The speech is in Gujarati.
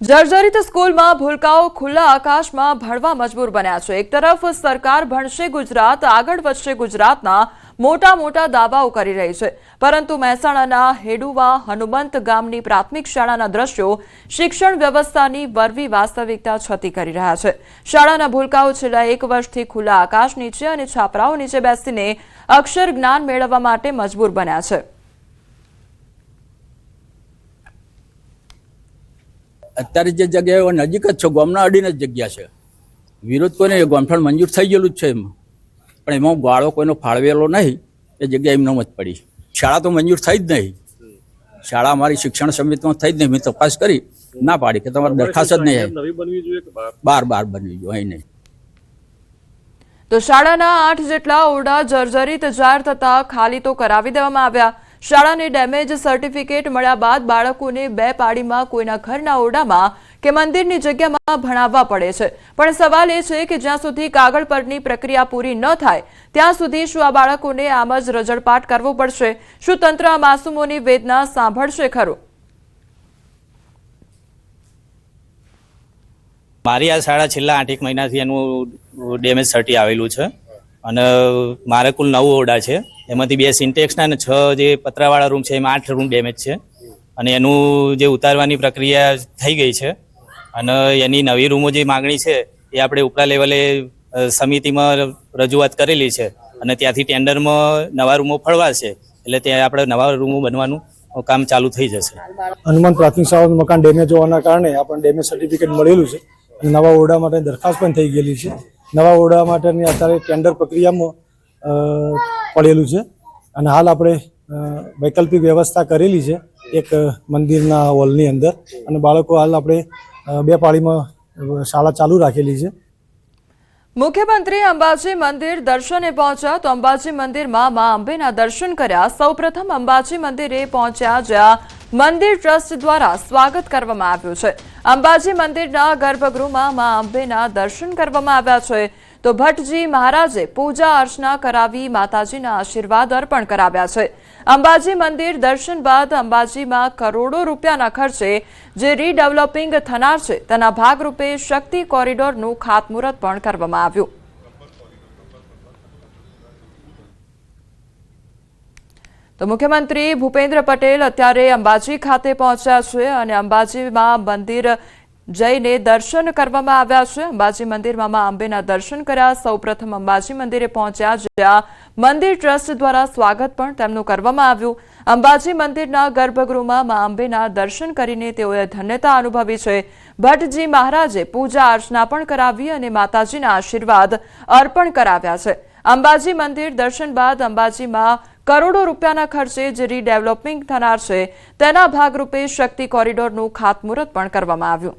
જર્જરિત સ્કૂલમાં ભૂલકાઓ ખુલ્લા આકાશમાં ભણવા મજબૂર બન્યા છે। એક તરફ સરકાર ભણશે ગુજરાત, આગળ વધશે ગુજરાતના મોટા દાવાઓ કરી રહી છે, પરંતુ મહેસાણાના હેડુવા હનુમંત ગામની પ્રાથમિક શાળાના દ્રશ્યો શિક્ષણ વ્યવસ્થાની વરવી વાસ્તવિકતા છતી કરી રહ્યા છે। શાળાના ભૂલકાઓ છેલ્લા 1 વર્ષથી ખુલ્લા આકાશ નીચે અને છાપરાઓ નીચે બેસીને અક્ષર જ્ઞાન મેળવવા માટે મજબૂર બન્યા છે। અત્યારે જે જગ્યાએ નજીક જ છે, ગામના અડીને જ જગ્યા છે। વિરોધ કોઈને ગોમઠણ મંજૂર થઈ ગયેલું જ છે એમાં, પણ એમાં ગાળો કોઈનો ફાળવેલો નહીં, એ જગ્યા એમને જ પડી। શાળા તો મંજૂર થઈ જ નહીં, શાળા અમારી શિક્ષણ સમિતિમાં થઈ જ નહીં। મેં તપાસ કરી, ના પાડી કે તમારે દરખાસ્ત જ નહીં, બાર બનવી જોઈએ, અહીં નહીં। તો શાળાના 8 જેટલા ઓરડા જર્જરિત જાહેર થતા ખાલી તો કરાવી દેવામાં આવ્યા। શાળાને ડેમેજ સર્ટિફિકેટ મળ્યા બાદ બાળકોને 2 પાડીમાં કોઈના ઘરના ઓરડામાં કે મંદિરની જગ્યામાં ભણાવવા પડે છે, પણ સવાલ એ છે કે જ્યાં સુધી કાગળ પરની પ્રક્રિયા પૂરી ન થાય ત્યાં સુધી શું આ બાળકોને આમ જ રજળપાટ કરવો પડશે? શું તંત્ર આ માસૂમોની વેદના સાંભળશે ખરું? મારી આ શાળા છેલ્લા 8 મહિનાથી એનું ડેમેજ સર્ટી આવેલું છે અને મારે કુલ 9 ઓરડા છે, એમાંથી 2 સિન્ટેક્સના અને 6 જે પતરાવાળા રૂમ છે એમાં 8 રૂમ ડેમેજ છે અને એનું જે ઉતારવાની પ્રક્રિયા થઈ ગઈ છે અને એની નવી રૂમો જે માગણી છે એ આપણે ઉપલા લેવલે સમિતિમાં રજૂઆત કરેલી છે અને ત્યાંથી ટેન્ડરમાં નવા રૂમો ફળવાશે, એટલે ત્યાં આપણે નવા રૂમો બનવાનું કામ ચાલુ થઈ જશે। હનુમાન પ્રાથમિક શાળાનું મકાન ડેમેજ હોવાના કારણે આપણને ડેમેજ સર્ટિફિકેટ મળેલું છે અને નવા ઓરડા માટે દરખાસ્ત પણ થઈ ગયેલી છે। નવા ઓરડા માટેની અત્યારે ટેન્ડર પ્રક્રિયામાં પડેલું છે અને હાલ આપણે વૈકલ્પિક વ્યવસ્થા કરેલી છે એક મંદિરના હોલની અંદર, અને બાળકો હાલ આપણે 2 પાળીમાં શાળા ચાલુ રાખેલી છે। મુખ્યમંત્રી અંબાજી મંદિર દર્શને પહોંચ્યા તો અંબાજી મંદિરમાં મા અંબેના દર્શન કર્યા। સૌપ્રથમ અંબાજી મંદિરે પહોંચ્યા જ્યાં મંદિર ટ્રસ્ટ દ્વારા સ્વાગત કરવામાં આવ્યું છે। અંબાજી મંદિરના ગર્ભગૃહમાં મા અંબેના દર્શન કરવામાં આવ્યા છે તો ભટ્ટજી મહારાજે પૂજા અર્ચના કરાવી માતાજીના આશીર્વાદ અર્પણ કરાવ્યા છે। અંબાજી મંદિર દર્શન બાદ અંબાજીમાં કરોડો રૂપિયાના ખર્ચે જે રીડેવલપિંગ થનાર છે તેના ભાગરૂપે શક્તિ કોરિડોરનું ખાતમુહૂર્ત પણ કરવામાં આવ્યું। તો મુખ્યમંત્રી ભૂપેન્દ્ર પટેલ અત્યારે અંબાજી ખાતે પહોંચ્યા છે અને અંબાજીમાં મંદિર જઈને દર્શન કરવામાં આવ્યા છે। અંબાજી મંદિરમાં મા અંબેના દર્શન કર્યા। સૌપ્રથમ અંબાજી મંદિરે પહોંચ્યા જ્યાં મંદિર ટ્રસ્ટ દ્વારા સ્વાગત પણ તેમનું કરવામાં આવ્યું। અંબાજી મંદિરના ગર્ભગૃહમાં મા અંબેના દર્શન કરીને તેઓએ ધન્યતા અનુભવી છે। ભટ્ટજી મહારાજે પૂજા અર્ચના પણ કરાવી અને માતાજીના આશીર્વાદ અર્પણ કરાવ્યા છે। અંબાજી મંદિર દર્શન બાદ અંબાજીમાં કરોડો રૂપિયાના ખર્ચે જે રીડેવલપિંગ થનાર છે તેના ભાગરૂપે શક્તિ કોરિડોરનું ખાતમુહૂર્ત પણ કરવામાં આવ્યું।